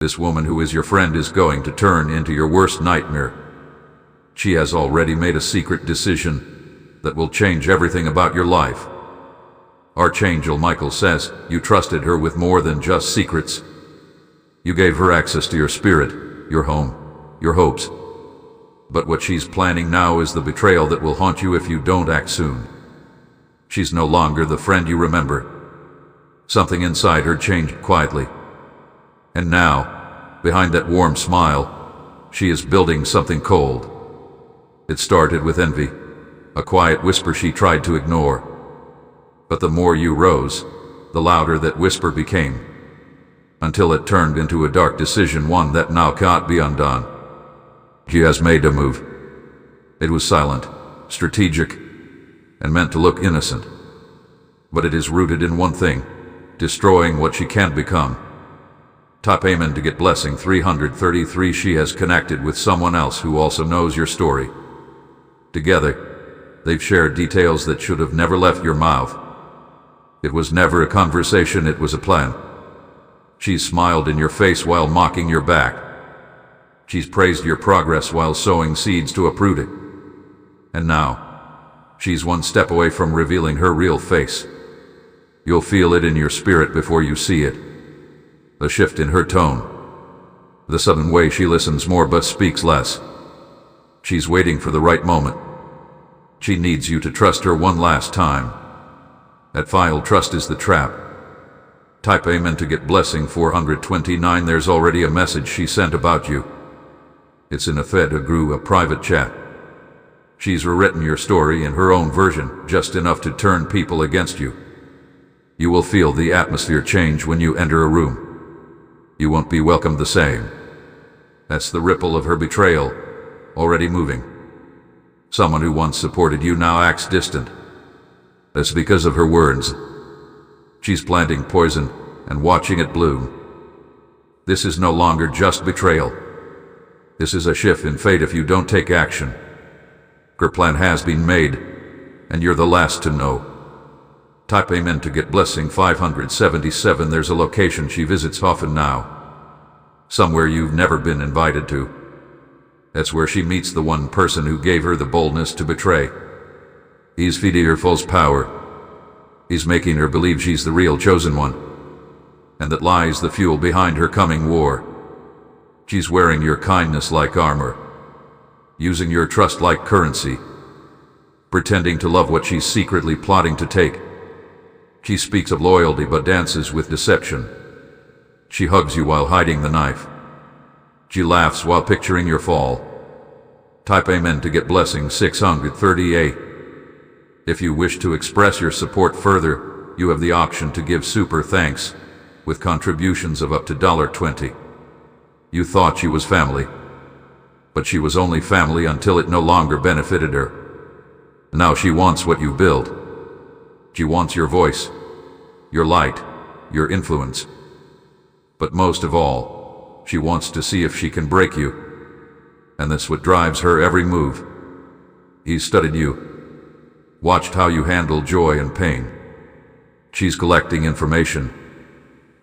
This woman who is your friend is going to turn into your worst nightmare. She has already made a secret decision that will change everything about your life. Archangel Michael says you trusted her with more than just secrets. You gave her access to your spirit, your home, your hopes. But what she's planning now is the betrayal that will haunt you if you don't act soon. She's no longer the friend you remember. Something inside her changed quietly. And now, behind that warm smile, she is building something cold. It started with envy, a quiet whisper she tried to ignore. But the more you rose, the louder that whisper became, until it turned into a dark decision, one that now can't be undone. She has made a move. It was silent, strategic, and meant to look innocent. But it is rooted in one thing: destroying what she can't become. Type Amen to get blessing 333. She has connected with someone else who also knows your story. Together, they've shared details that should have never left your mouth. It was never a conversation, it was a plan. She's smiled in your face while mocking your back. She's praised your progress while sowing seeds to uproot it. And now, she's one step away from revealing her real face. You'll feel it in your spirit before you see it. The shift in her tone. The sudden way she listens more but speaks less. She's waiting for the right moment. She needs you to trust her one last time. That vile trust is the trap. Type Amen to get blessing 429. There's already a message she sent about you. It's in a a private chat. She's rewritten your story in her own version, just enough to turn people against you. You will feel the atmosphere change when you enter a room. You won't be welcomed the same. That's the ripple of her betrayal, already moving. Someone who once supported you now acts distant. That's because of her words. She's planting poison and watching it bloom. This is no longer just betrayal. This is a shift in fate if you don't take action. Her plan has been made, and you're the last to know. Type Amen to get blessing 577. There's a location she visits often now. Somewhere you've never been invited to. That's where she meets the one person who gave her the boldness to betray. He's feeding her false power. He's making her believe she's the real chosen one. And that lies the fuel behind her coming war. She's wearing your kindness like armor. Using your trust like currency. Pretending to love what she's secretly plotting to take. She speaks of loyalty but dances with deception. She hugs you while hiding the knife. She laughs while picturing your fall. Type Amen to get blessing 638. If you wish to express your support further, you have the option to give super thanks, with contributions of up to $20. You thought she was family, but she was only family until it no longer benefited her. Now she wants what you built. She wants your voice, your light, your influence. But most of all, she wants to see if she can break you. And that's what drives her every move. He's studied you. Watched how you handle joy and pain. She's collecting information,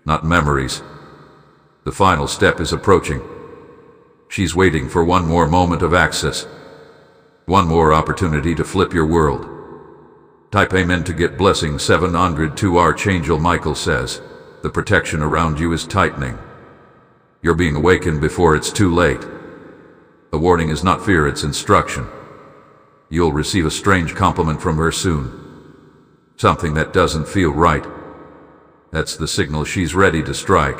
not memories. The final step is approaching. She's waiting for one more moment of access. One more opportunity to flip your world. Type Amen to get blessing 702. Archangel Michael says, the protection around you is tightening. You're being awakened before it's too late. The warning is not fear, it's instruction. You'll receive a strange compliment from her soon. Something that doesn't feel right. That's the signal she's ready to strike.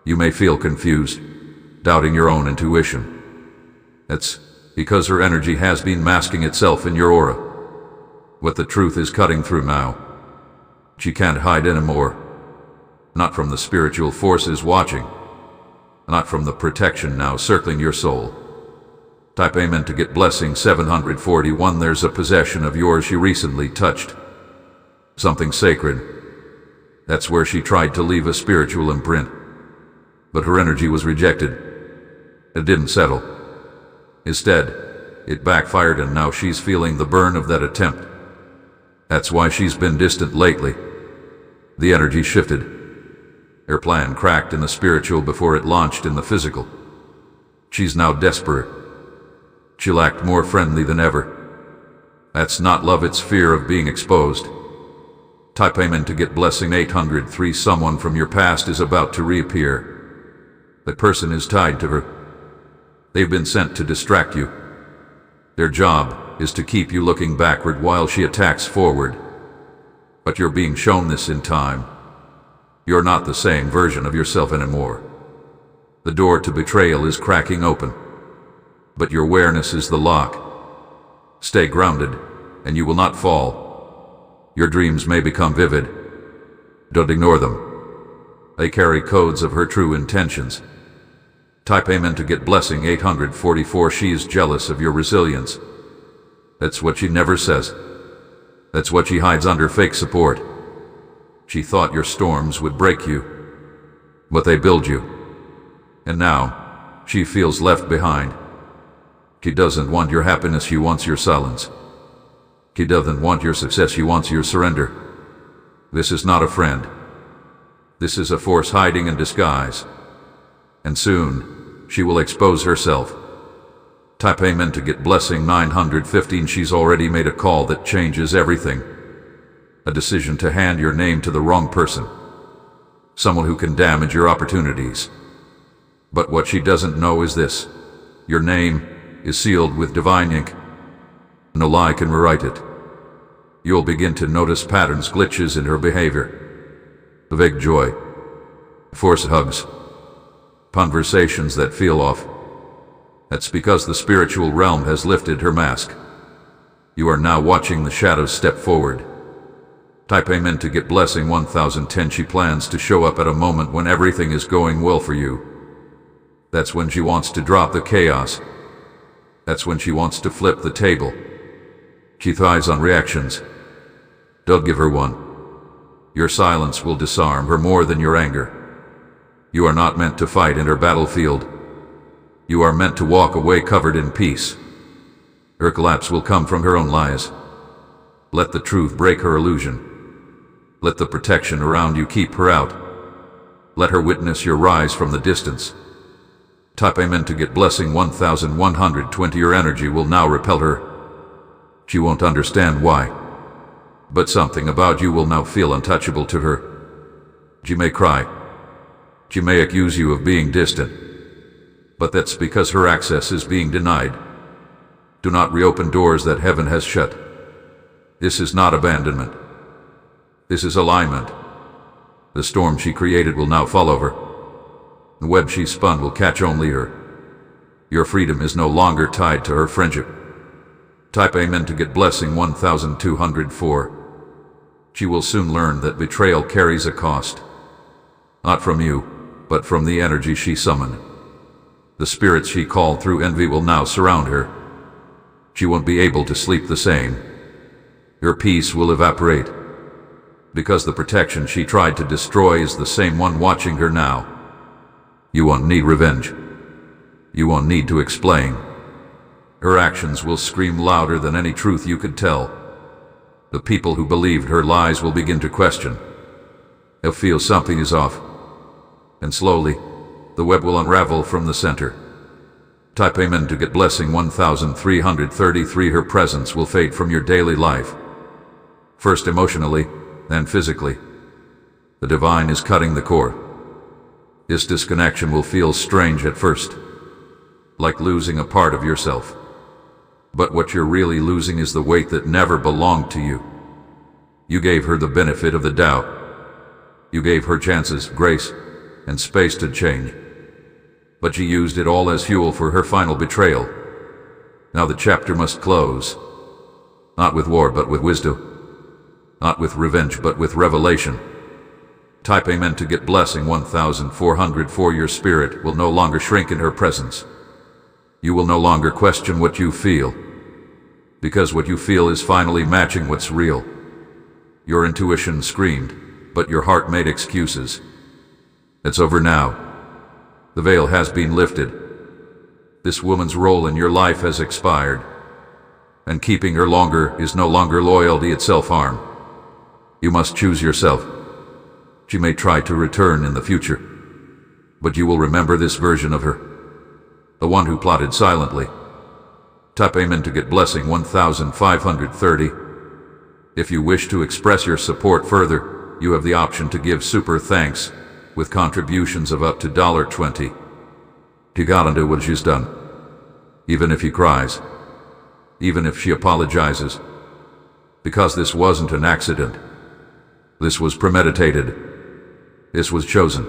You may feel confused, doubting your own intuition. That's because her energy has been masking itself in your aura. What the truth is cutting through now. She can't hide anymore. Not from the spiritual forces watching. Not from the protection now circling your soul. Type Amen to get blessing 741. There's a possession of yours she recently touched. Something sacred. That's where she tried to leave a spiritual imprint. But her energy was rejected. It didn't settle. Instead, it backfired, and now she's feeling the burn of that attempt. That's why she's been distant lately. The energy shifted. Her plan cracked in the spiritual before it launched in the physical. She's now desperate. She'll act more friendly than ever. That's not love, it's fear of being exposed. Type Amen to get blessing 803. Someone from your past is about to reappear. That person is tied to her. They've been sent to distract you. Their job is to keep you looking backward while she attacks forward. But you're being shown this in time. You're not the same version of yourself anymore. The door to betrayal is cracking open. But your awareness is the lock. Stay grounded, and you will not fall. Your dreams may become vivid. Don't ignore them. They carry codes of her true intentions. Type Amen to get blessing 844. She is jealous of your resilience. That's what she never says. That's what she hides under fake support. She thought your storms would break you, but they build you. And now, she feels left behind. She doesn't want your happiness, she wants your silence. She doesn't want your success, she wants your surrender. This is not a friend. This is a force hiding in disguise. And soon, she will expose herself. Type Amen to get blessing 915. She's already made a call that changes everything. A decision to hand your name to the wrong person. Someone who can damage your opportunities. But what she doesn't know is this. Your name is sealed with divine ink. No lie can rewrite it. You'll begin to notice patterns, glitches in her behavior. The vague joy. Forced hugs. Conversations that feel off. That's because the spiritual realm has lifted her mask. You are now watching the shadows step forward. Type Amen to get blessing 1010. She plans to show up at a moment when everything is going well for you. That's when she wants to drop the chaos. That's when she wants to flip the table. She thrives on reactions. Don't give her one. Your silence will disarm her more than your anger. You are not meant to fight in her battlefield. You are meant to walk away covered in peace. Her collapse will come from her own lies. Let the truth break her illusion. Let the protection around you keep her out. Let her witness your rise from the distance. Type Amen to get blessing 1120. Your energy will now repel her. She won't understand why. But something about you will now feel untouchable to her. She may cry. She may accuse you of being distant. But that's because her access is being denied. Do not reopen doors that heaven has shut. This is not abandonment. This is alignment. The storm she created will now follow her. The web she spun will catch only her. Your freedom is no longer tied to her friendship. Type Amen to get blessing 1204. She will soon learn that betrayal carries a cost. Not from you, but from the energy she summoned. The spirits she called through envy will now surround her. She won't be able to sleep the same. Your peace will evaporate. Because the protection she tried to destroy is the same one watching her now. You won't need revenge. You won't need to explain. Her actions will scream louder than any truth you could tell. The people who believed her lies will begin to question. They'll feel something is off. And slowly, the web will unravel from the center. Type Amen to get blessing 1333. Her presence will fade from your daily life. First emotionally, then physically. The divine is cutting the core. This disconnection will feel strange at first, like losing a part of yourself. But what you're really losing is the weight that never belonged to you. You gave her the benefit of the doubt. You gave her chances, grace, and space to change. But she used it all as fuel for her final betrayal. Now the chapter must close. Not with war, but with wisdom. Not with revenge, but with revelation. Type Amen to get blessing 1404. Your spirit will no longer shrink in her presence. You will no longer question what you feel, because what you feel is finally matching what's real. Your intuition screamed, but your heart made excuses. It's over now. The veil has been lifted. This woman's role in your life has expired, and keeping her longer is no longer loyalty, it's self-harm. You must choose yourself. She may try to return in the future, but you will remember this version of her, the one who plotted silently. Type Amen to get blessing 1530. If you wish to express your support further, you have the option to give super thanks with contributions of up to $20. You gotta do what she's done. Even if he cries, even if she apologizes, because this wasn't an accident. This was premeditated. This was chosen.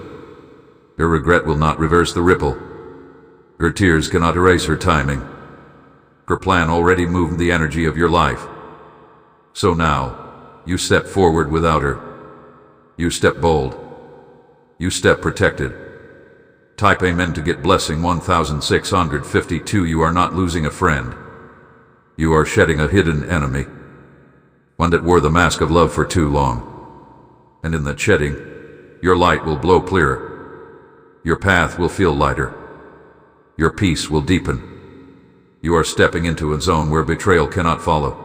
Her regret will not reverse the ripple. Her tears cannot erase her timing. Her plan already moved the energy of your life. So now, you step forward without her. You step bold. You step protected. Type Amen to get blessing 1652. You are not losing a friend. You are shedding a hidden enemy, one that wore the mask of love for too long. And in the shedding, your light will glow clearer. Your path will feel lighter. Your peace will deepen. You are stepping into a zone where betrayal cannot follow.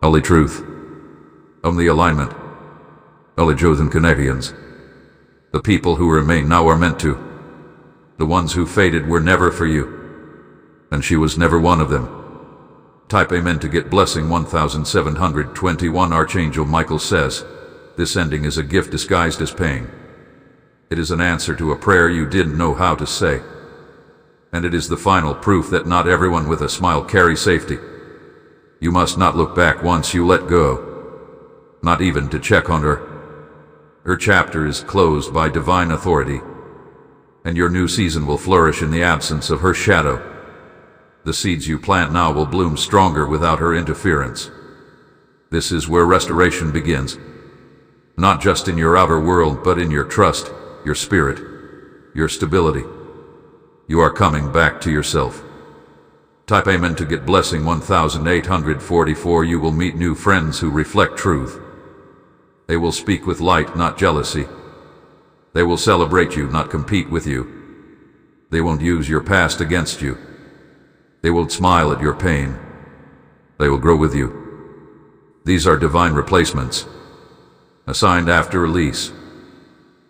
Only truth. Only alignment. Only chosen connections. The people who remain now are meant to. The ones who faded were never for you. And she was never one of them. Type Amen to get blessing 1721. Archangel Michael says, this ending is a gift disguised as pain. It is an answer to a prayer you didn't know how to say. And it is the final proof that not everyone with a smile carries safety. You must not look back once you let go, not even to check on her. Her chapter is closed by divine authority, and your new season will flourish in the absence of her shadow. The seeds you plant now will bloom stronger without her interference. This is where restoration begins, not just in your outer world, but in your trust, your spirit, your stability. You are coming back to yourself. Type Amen to get blessing 1844. You will meet new friends who reflect truth. They will speak with light, not jealousy. They will celebrate you, not compete with you. They won't use your past against you. They will smile at your pain. They will grow with you. These are divine replacements, assigned after release,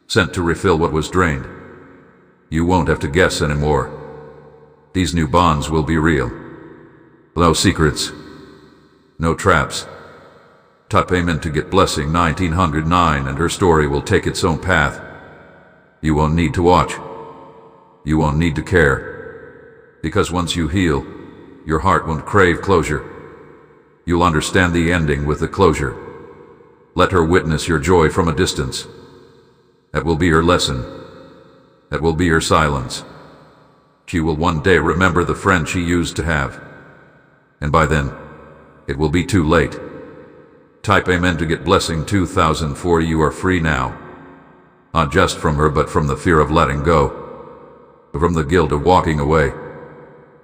sent to refill what was drained. You won't have to guess anymore. These new bonds will be real. No secrets, no traps. Type Amen to get blessing 1909, and her story will take its own path. You won't need to watch. You won't need to care. Because once you heal, your heart won't crave closure. You'll understand the ending with the closure. Let her witness your joy from a distance. That will be her lesson. That will be her silence. She will one day remember the friend she used to have. And by then, it will be too late. Type Amen to get blessing 2004. You are free now. Not just from her, but from the fear of letting go. From the guilt of walking away.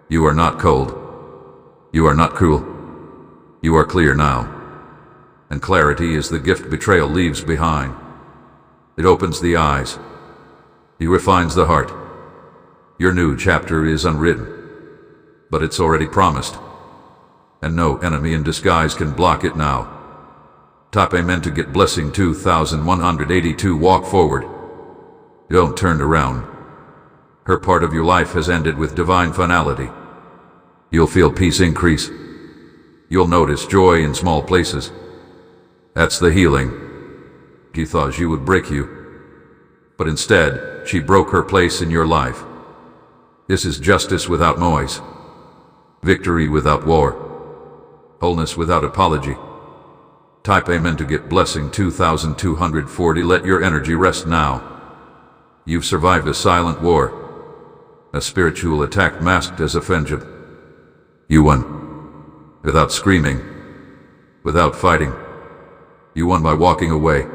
You are not cold. You are not cruel. You are clear now. And clarity is the gift betrayal leaves behind. It opens the eyes. It refines the heart. Your new chapter is unwritten, but it's already promised. And no enemy in disguise can block it now. Type Amen to get blessing 2182. Walk forward. Don't turn around. Her part of your life has ended with divine finality. You'll feel peace increase. You'll notice joy in small places. That's the healing. She thought she would break you, but instead, she broke her place in your life. This is justice without noise. Victory without war. Wholeness without apology. Type Amen to get blessing 2240. Let your energy rest now. You've survived a silent war, a spiritual attack masked as a vengeance. You won. Without screaming. Without fighting. You won by walking away.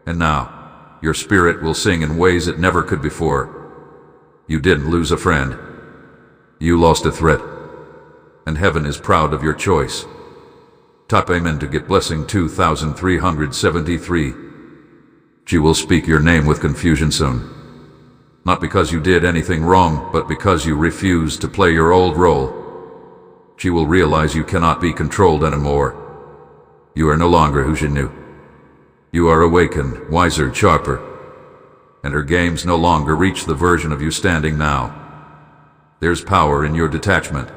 And now, your spirit will sing in ways it never could before. You didn't lose a friend. You lost a threat. And heaven is proud of your choice. Type Amen to get blessing 2373. She will speak your name with confusion soon. Not because you did anything wrong, but because you refused to play your old role. She will realize you cannot be controlled anymore. You are no longer who she knew. You are awakened, wiser, sharper, and her games no longer reach the version of you standing now. There's power in your detachment.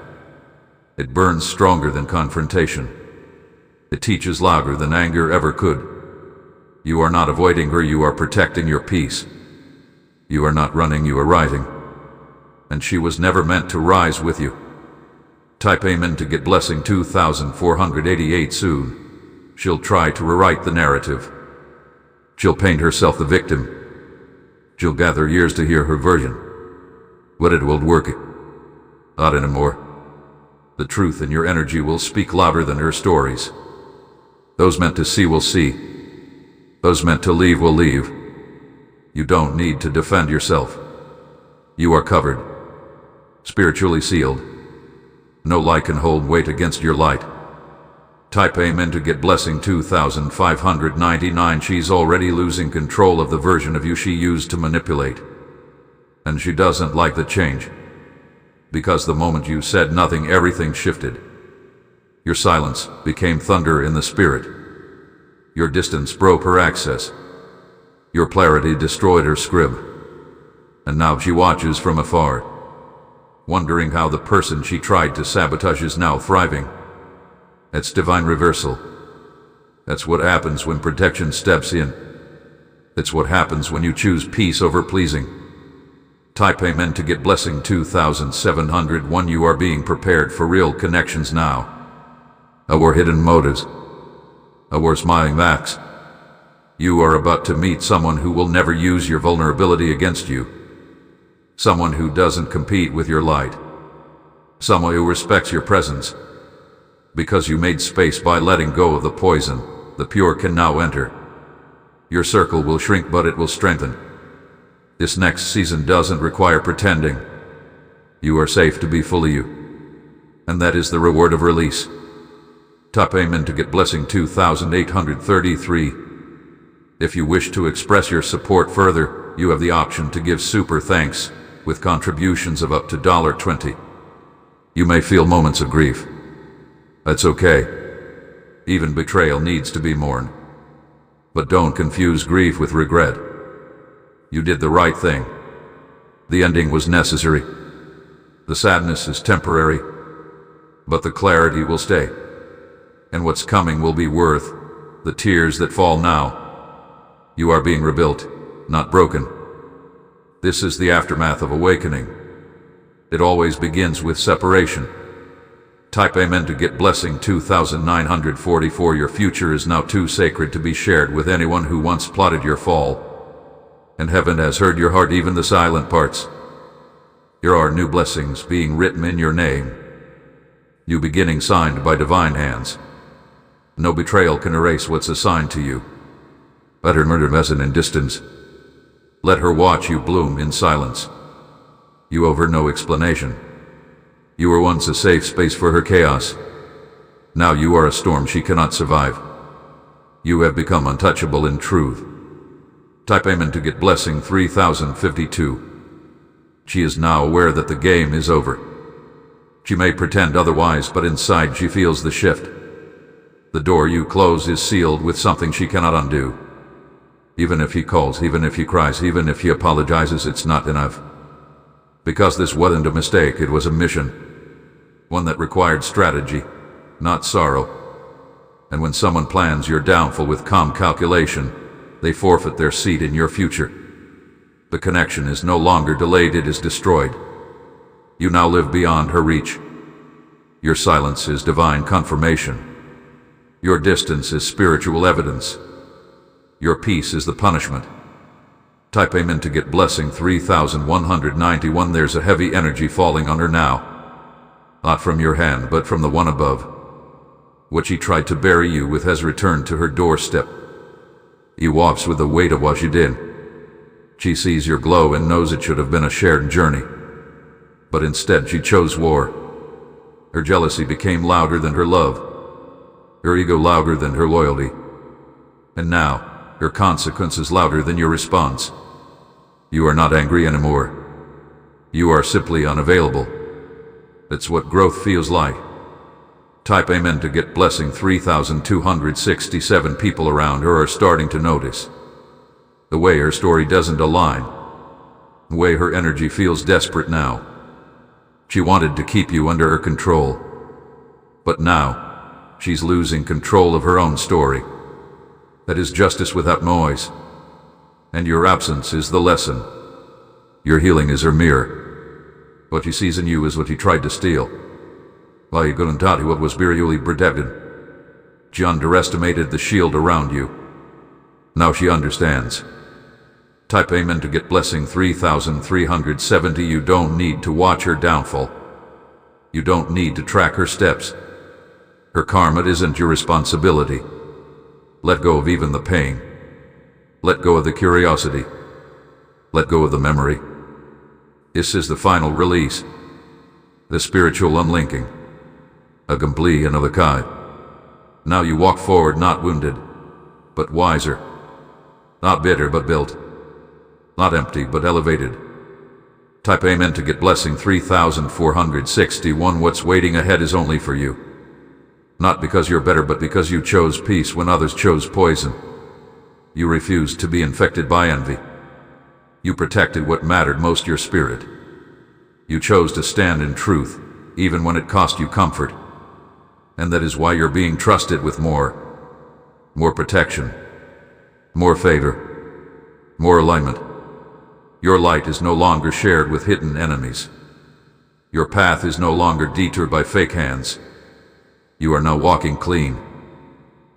It burns stronger than confrontation. It teaches louder than anger ever could. You are not avoiding her, you are protecting your peace. You are not running, you are rising. And she was never meant to rise with you. Type Amen to get blessing 2488 soon. She'll try to rewrite the narrative. She'll paint herself the victim. She'll gather years to hear her version. But it won't work. Not anymore. The truth in your energy will speak louder than her stories. Those meant to see will see. Those meant to leave will leave. You don't need to defend yourself. You are covered. Spiritually sealed. No light can hold weight against your light. Type Amen to get blessing 2599. She's already losing control of the version of you she used to manipulate. And she doesn't like the change. Because the moment you said nothing, everything shifted. Your silence became thunder in the spirit. Your distance broke her access. Your clarity destroyed her scrib. And now she watches from afar, wondering how the person she tried to sabotage is now thriving. That's divine reversal. That's what happens when protection steps in. It's what happens when you choose peace over pleasing. Type Amen to get blessing 2701. You are being prepared for real connections now. Our hidden motives. Our smiling backs. You are about to meet someone who will never use your vulnerability against you. Someone who doesn't compete with your light. Someone who respects your presence. Because you made space by letting go of the poison, the pure can now enter. Your circle will shrink, but it will strengthen. This next season doesn't require pretending. You are safe to be fully you. And that is the reward of release. Type Amen to get blessing 2833. If you wish to express your support further, you have the option to give super thanks with contributions of up to $20. You may feel moments of grief. That's okay. Even betrayal needs to be mourned. But don't confuse grief with regret. You did the right thing. The ending was necessary. The sadness is temporary, but the clarity will stay. And what's coming will be worth the tears that fall now. You are being rebuilt, not broken. This is the aftermath of awakening. It always begins with separation. Type Amen to get blessing 2944. Your future is now too sacred to be shared with anyone who once plotted your fall. And heaven has heard your heart, even the silent parts. There are new blessings being written in your name. New beginning signed by divine hands. No betrayal can erase what's assigned to you. Let her murder lessen in distance. Let her watch you bloom in silence. You owe her no explanation. You were once a safe space for her chaos. Now you are a storm she cannot survive. You have become untouchable in truth. Type Amen to get blessing 3052. She is now aware that the game is over. She may pretend otherwise, but inside she feels the shift. The door you close is sealed with something she cannot undo. Even if he calls, even if he cries, even if he apologizes, it's not enough. Because this wasn't a mistake, it was a mission. One that required strategy, not sorrow. And when someone plans your downfall with calm calculation, they forfeit their seat in your future. The connection is no longer delayed, it is destroyed. You now live beyond her reach. Your silence is divine confirmation. Your distance is spiritual evidence. Your peace is the punishment. Type Amen to get blessing 3191. There's a heavy energy falling on her now. Not from your hand, but from the one above. What she tried to bury you with has returned to her doorstep. He walks with the weight of what you did. She sees your glow and knows it should have been a shared journey. But instead she chose war. Her jealousy became louder than her love. Her ego louder than her loyalty. And now, her consequence is louder than your response. You are not angry anymore. You are simply unavailable. That's what growth feels like. Type amen to get blessing. 3,267 people around her are starting to notice the way her story doesn't align, the way her energy feels desperate now. She wanted to keep you under her control, but now she's losing control of her own story. That is justice without noise, and your absence is the lesson. Your healing is her mirror. What she sees in you is what he tried to steal. Why couldn't tell what was Biriuli Bredevin? She underestimated the shield around you. Now she understands. Type amen to get blessing. 3,370. You don't need to watch her downfall. You don't need to track her steps. Her karma isn't your responsibility. Let go of even the pain. Let go of the curiosity. Let go of the memory. This is the final release. The spiritual unlinking. A complete another kind. Now you walk forward not wounded, but wiser. Not bitter but built. Not empty but elevated. Type amen to get blessing. 3,461. What's waiting ahead is only for you. Not because you're better, but because you chose peace when others chose poison. You refused to be infected by envy. You protected what mattered most, your spirit. You chose to stand in truth, even when it cost you comfort. And that is why you're being trusted with more protection, more favor, more alignment. Your light is no longer shared with hidden enemies. Your path is no longer detoured by fake hands. You are now walking clean.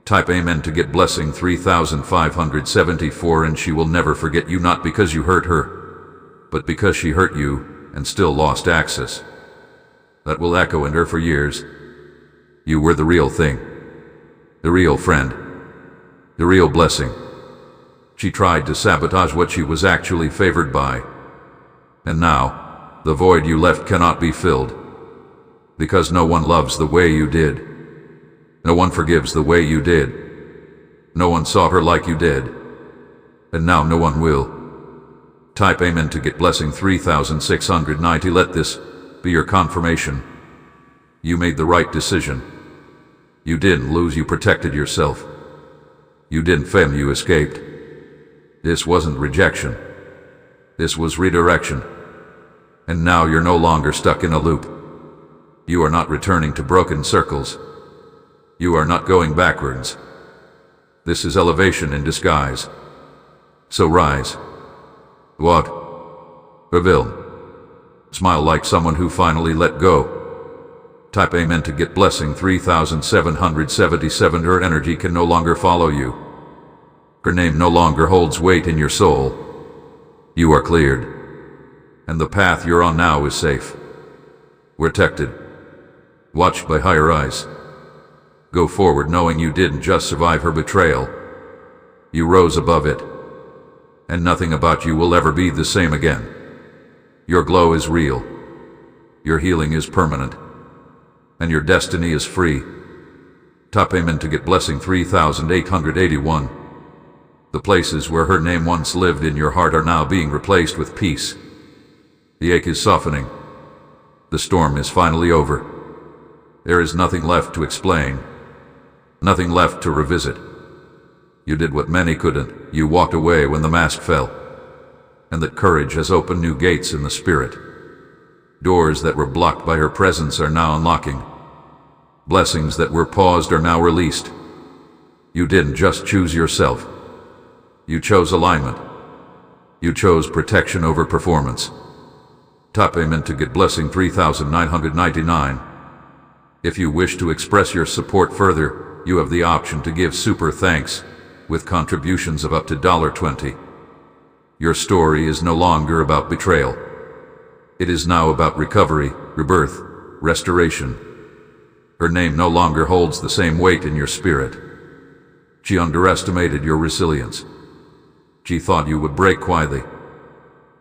Type amen to get blessing. 3,574. And she will never forget you, not because you hurt her, but because she hurt you and still lost access. That will echo in her for years. You were the real thing, the real friend, the real blessing. She tried to sabotage what she was actually favored by. And now, the void you left cannot be filled. Because no one loves the way you did. No one forgives the way you did. No one saw her like you did. And now no one will. Type amen to get blessing. 3,690. Let this be your confirmation. You made the right decision. You didn't lose, you protected yourself. You didn't fail, you escaped. This wasn't rejection. This was redirection. And now you're no longer stuck in a loop. You are not returning to broken circles. You are not going backwards. This is elevation in disguise. So rise. What? Reveal. Smile like someone who finally let go. Type amen to get blessing. 3,777. Her energy can no longer follow you. Her name no longer holds weight in your soul. You are cleared. And the path you're on now is safe. Protected. Watched by higher eyes. Go forward knowing you didn't just survive her betrayal. You rose above it. And nothing about you will ever be the same again. Your glow is real. Your healing is permanent. And your destiny is free. Type amen to get blessing. 3,881. The places where her name once lived in your heart are now being replaced with peace. The ache is softening. The storm is finally over. There is nothing left to explain. Nothing left to revisit. You did what many couldn't. You walked away when the mask fell. And that courage has opened new gates in the spirit. Doors that were blocked by her presence are now unlocking. Blessings that were paused are now released. You didn't just choose yourself. You chose alignment. You chose protection over performance. Type amen to get blessing. 3,999. If you wish to express your support further, you have the option to give super thanks with contributions of up to $20. Your story is no longer about betrayal. It is now about recovery, rebirth, restoration. Her name no longer holds the same weight in your spirit. She underestimated your resilience. She thought you would break quietly.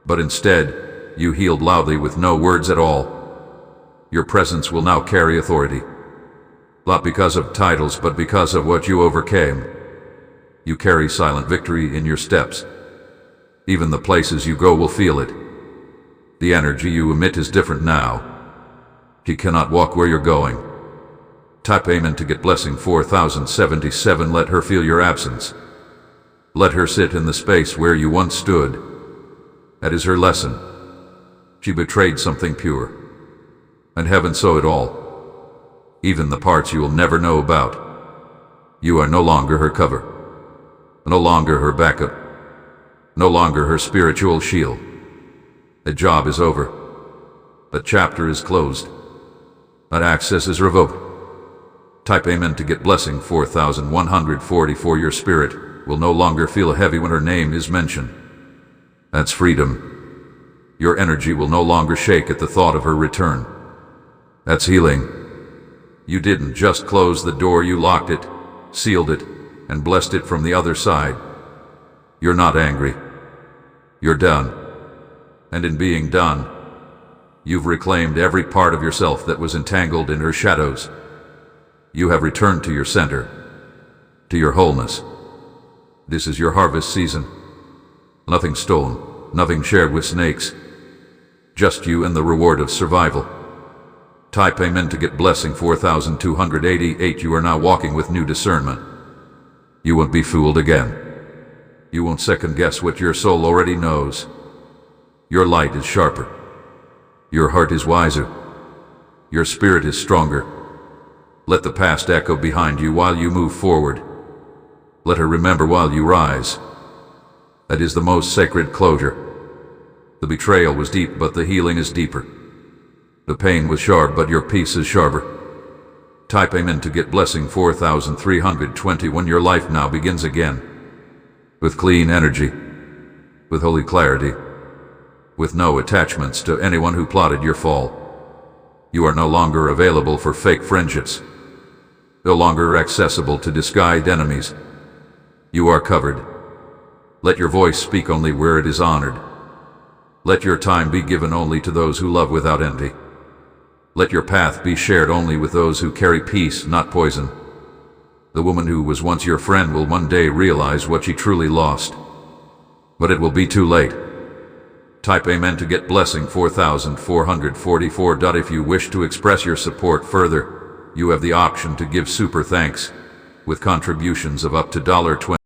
But instead, you healed loudly with no words at all. Your presence will now carry authority. Not because of titles, but because of what you overcame. You carry silent victory in your steps. Even the places you go will feel it. The energy you emit is different now. She cannot walk where you're going. Type Amen to get blessing 4077. Let her feel your absence. Let her sit in the space where you once stood. That is her lesson. She betrayed something pure. And heaven saw it all. Even the parts you will never know about. You are no longer her cover. No longer her backup. No longer her spiritual shield. The job is over. The chapter is closed. That access is revoked. Type Amen to get blessing 4144. Your spirit will no longer feel heavy when her name is mentioned. That's freedom. Your energy will no longer shake at the thought of her return. That's healing. You didn't just close the door, you locked it, sealed it, and blessed it from the other side. You're not angry. You're done. And in being done, you've reclaimed every part of yourself that was entangled in her shadows. You have returned to your center, to your wholeness. This is your harvest season. Nothing stolen, nothing shared with snakes. Just you and the reward of survival. Type Amen to get blessing 4288. You are now walking with new discernment. You won't be fooled again. You won't second guess what your soul already knows. Your light is sharper. Your heart is wiser. Your spirit is stronger. Let the past echo behind you while you move forward. Let her remember while you rise. That is the most sacred closure. The betrayal was deep, but the healing is deeper. The pain was sharp, but your peace is sharper. Type Amen to get blessing 4321. Your life now begins again. With clean energy. With holy clarity. With no attachments to anyone who plotted your fall. You are no longer available for fake friendships. No longer accessible to disguised enemies. You are covered. Let your voice speak only where it is honored. Let your time be given only to those who love without envy. Let your path be shared only with those who carry peace, not poison. The woman who was once your friend will one day realize what she truly lost. But it will be too late. Type Amen to get blessing 4444. If you wish to express your support further, you have the option to give super thanks with contributions of up to $20.